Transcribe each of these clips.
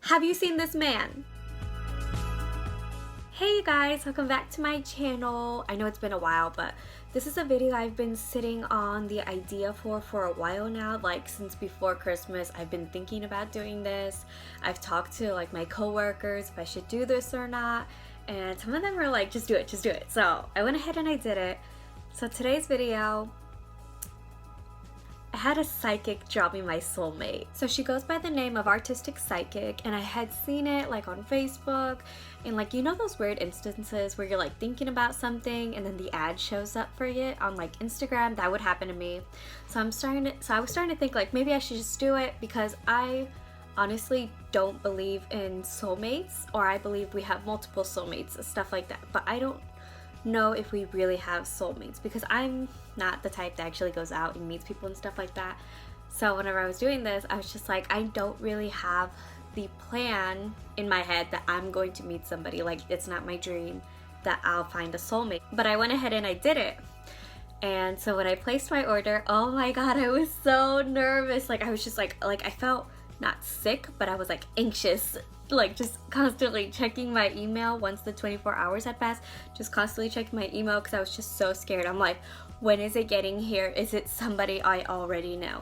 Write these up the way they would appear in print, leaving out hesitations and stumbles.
Have you seen this man? Hey you guys, welcome back to my channel. I know it's been a while, but this is a video I've been sitting on the idea for a while now. Like since before Christmas, I've been thinking about doing this. I've talked to like my coworkers if I should do this or not, and some of them were like, just do it, just do it. So I went ahead and I did it. So today's video, I had a psychic drop me my soulmate. So she goes by the name of Artistic Psychic, and I had seen it like on Facebook, and like, you know those weird instances where you're like thinking about something and then the ad shows up for it on like Instagram? That would happen to me. So I was starting to think like maybe I should just do it, because I honestly don't believe in soulmates, or I believe we have multiple soulmates and stuff like that, but I don't know if we really have soulmates, because I'm not the type that actually goes out and meets people and stuff like that. So whenever I was doing this, I was just like, I don't really have the plan in my head that I'm going to meet somebody. Like, it's not my dream that I'll find a soulmate. But I went ahead and I did it. And so when I placed my order, oh my god, I was so nervous. Like, I was just like I felt not sick, but I was like anxious, like just constantly checking my email once the 24 hours had passed, just constantly checking my email because I was just so scared. I'm like, when is it getting here? Is it somebody I already know?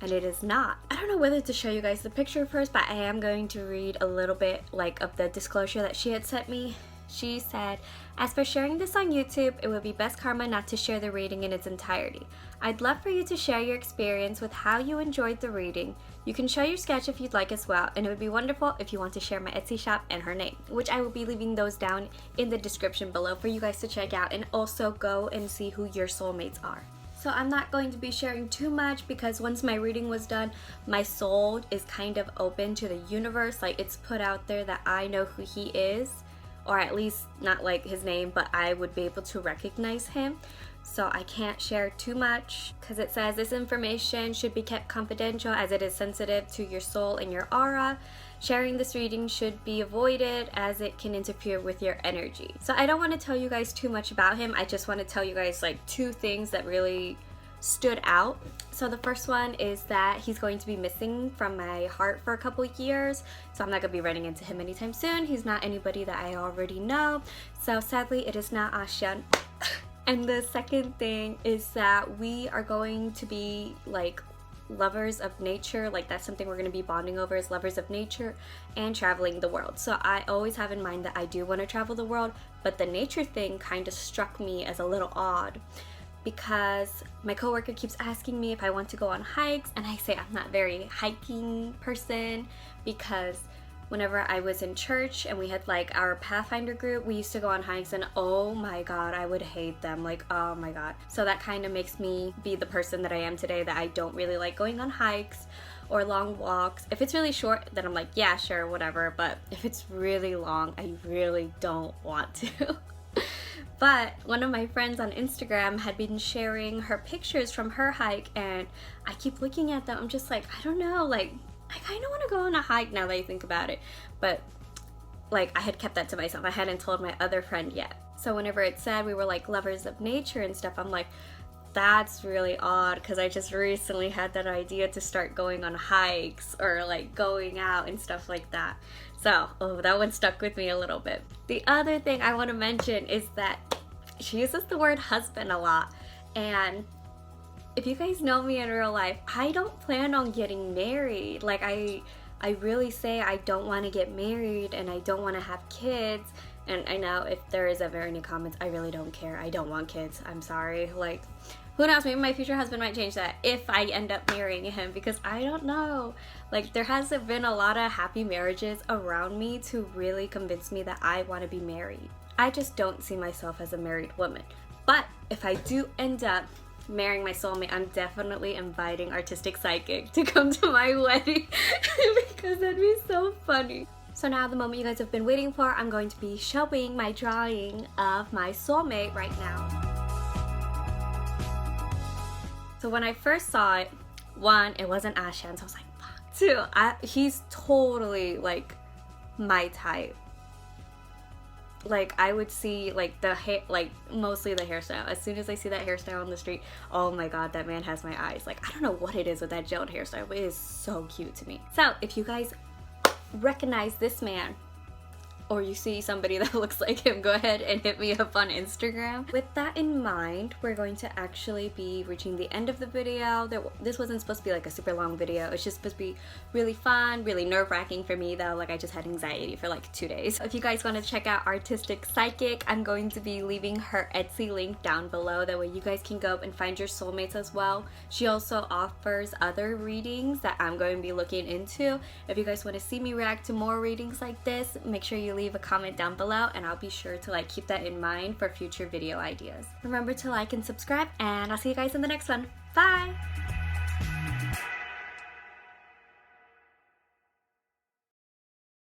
And it is not. I don't know whether to show you guys the picture first, but I am going to read a little bit like of the disclosure that she had sent me. She said, as for sharing this on YouTube, it would be best karma not to share the reading in its entirety. I'd love for you to share your experience with how you enjoyed the reading. You can show your sketch if you'd like as well, and it would be wonderful if you want to share my Etsy shop and her name, which I will be leaving those down in the description below for you guys to check out, and also go and see who your soulmates are. So I'm not going to be sharing too much, because once my reading was done, my soul is kind of open to the universe. Like, it's put out there that I know who he is, or at least not like his name, but I would be able to recognize him. So I can't share too much, because it says this information should be kept confidential as it is sensitive to your soul and your aura. Sharing this reading should be avoided as it can interfere with your energy. So I don't want to tell you guys too much about him. I just want to tell you guys like two things that really stood out. So the first one is that he's going to be missing from my heart for a couple years, so I'm not going to be running into him anytime soon. He's not anybody that I already know, so sadly it is not Ashian. And the second thing is that we are going to be like lovers of nature. Like, that's something we're going to be bonding over, is lovers of nature and traveling the world. So I always have in mind that I do want to travel the world, but the nature thing kind of struck me as a little odd, because my coworker keeps asking me if I want to go on hikes, and I say I'm not very hiking person, because whenever I was in church and we had like our Pathfinder group, we used to go on hikes, and oh my god, I would hate them. Like, oh my god. So that kind of makes me be the person that I am today, that I don't really like going on hikes or long walks. If it's really short, then I'm like, yeah, sure, whatever. But if it's really long, I really don't want to. But one of my friends on Instagram had been sharing her pictures from her hike, and I keep looking at them. I'm just like, I don't know, like, I kind of want to go on a hike now that I think about it. But like, I had kept that to myself. I hadn't told my other friend yet. So whenever it said we were like lovers of nature and stuff, I'm like, that's really odd, because I just recently had that idea to start going on hikes or like going out and stuff like that. So, oh, that one stuck with me a little bit. The other thing I want to mention is that she uses the word husband a lot, and if you guys know me in real life, I don't plan on getting married. Like, I really say I don't want to get married and I don't want to have kids. And I know if there is ever any comments, I really don't care. I don't want kids. I'm sorry. Like, who knows? Maybe my future husband might change that if I end up marrying him, because I don't know. Like, there hasn't been a lot of happy marriages around me to really convince me that I want to be married. I just don't see myself as a married woman. But if I do end up marrying my soulmate, I'm definitely inviting Artistic Psychic to come to my wedding because that'd be so funny. So now, the moment you guys have been waiting for, I'm going to be showing my drawing of my soulmate right now. So when I first saw it, one, it wasn't Ashan, so I was like, fuck. Two, he's totally like my type. Like, I would see like the hair, like mostly the hairstyle. As soon as I see that hairstyle on the street, oh my god, that man has my eyes. Like, I don't know what it is with that gelled hairstyle, but it is so cute to me. So if you guys recognize this man, or you see somebody that looks like him, go ahead and hit me up on Instagram. With that in mind, we're going to actually be reaching the end of the video. This wasn't supposed to be like a super long video. It's just supposed to be really fun, really nerve-wracking for me though. Like, I just had anxiety for like 2 days. If you guys want to check out Artistic Psychic, I'm going to be leaving her Etsy link down below. That way you guys can go and find your soulmates as well. She also offers other readings that I'm going to be looking into. If you guys want to see me react to more readings like this, make sure you leave a comment down below and I'll be sure to like keep that in mind for future video ideas. Remember to like and subscribe, and I'll see you guys in the next one. Bye!